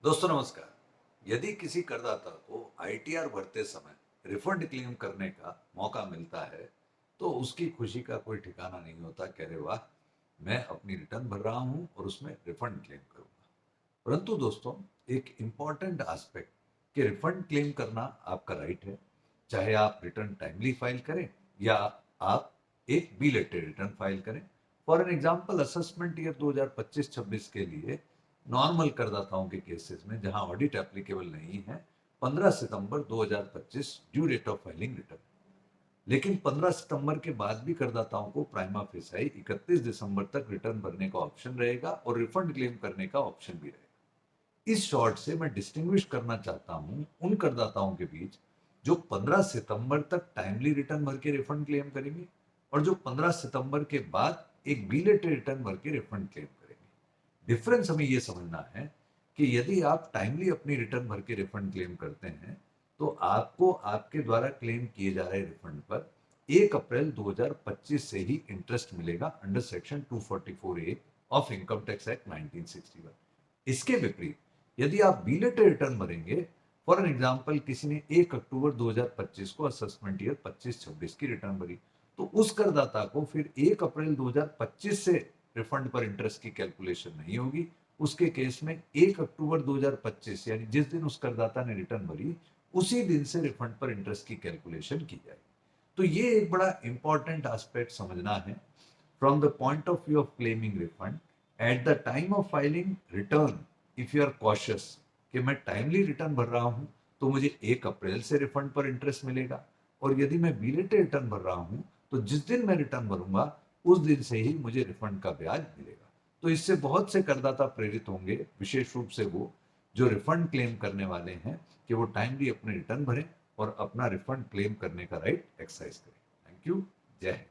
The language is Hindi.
दोस्तों नमस्कार। यदि किसी करदाता को आईटीआर भरते समय रिफंड क्लेम करने का मौका मिलता है, तो उसकी खुशी का कोई ठिकाना नहीं होता कि अरे वाह, मैं अपनी रिटर्न भर रहा हूं और उसमें रिफंड क्लेम करूंगा। परंतु दोस्तों, एक इम्पॉर्टेंट एस्पेक्ट कि रिफंड क्लेम करना आपका राइट है, चाहे आप रिटर्न टाइमली फाइल करें या आप एक बिलेटेड रिटर्न फाइल करें। For an example, assessment year 2025-26 के लिए नॉर्मल करदाताओं के केसेस में जहां ऑडिट एप्लीकेबल नहीं है, 15 सितंबर 2025 due date of filing return. लेकिन 15 सितंबर के बाद भी करदाताओं को प्राइमा फेसाई 31 दिसंबर तक रिटर्न भरने का ऑप्शन रहेगा और रिफंड क्लेम करने का ऑप्शन भी रहेगा। इस शॉर्ट से मैं डिस्टिंग्विश करना चाहता हूं उन करदाताओं के बीच जो 15 सितंबर तक टाइमली रिटर्न भर के रिफंड क्लेम करेंगे और जो 15 सितंबर के बाद एक बिलेटेड रिटर्न भर के रिफंड क्लेम करेंगे। डिफरेंस हमें यह समझना है कि यदि आप टाइमली अपनी रिटर्न भर के रिफंड क्लेम करते हैं, तो आपको आपके द्वारा क्लेम किए जा रहे रिफंड पर 1 अप्रैल 2025 से ही इंटरेस्ट मिलेगा under section 244A of income tax act 1961। इसके विपरीत यदि आप बिलेटेड रिटर्न भरेंगे, फॉर एन एग्जांपल किसी ने 1 अक्टूबर 2025 को असेसमेंट ईयर 25-26 की रिटर्न भरी, तो उस करदाता को फिर 1 अप्रैल 2025 से रिफंड पर इंटरेस्ट की कैलकुलेशन नहीं होगी। उसके केस में 1 अक्टूबर 2025 यानी जिस दिन उस करदाता ने रिटर्न भरी, उसी दिन से रिफंड पर इंटरेस्ट की कैलकुलेशन की जाएगी। तो ये एक बड़ा इंपॉर्टेंट एस्पेक्ट समझना है from the point of view of claiming refund. At the time of filing return, if you are cautious कि मैं टाइमली रिटर्न भर रहा हूं, तो मुझे 1 अप्रैल से रिफंड पर इंटरेस्ट मिलेगा। और यदि मैं बिलेटेड रिटर्न भर रहा हूं, तो जिस दिन मैं रिटर्न भरूंगा उस दिन से ही मुझे रिफंड का ब्याज मिलेगा। तो इससे बहुत से करदाता प्रेरित होंगे, विशेष रूप से वो जो रिफंड क्लेम करने वाले हैं, कि वो टाइमली अपने रिटर्न भरें और अपना रिफंड क्लेम करने का राइट एक्सरसाइज करें। Thank you. जय हिंद।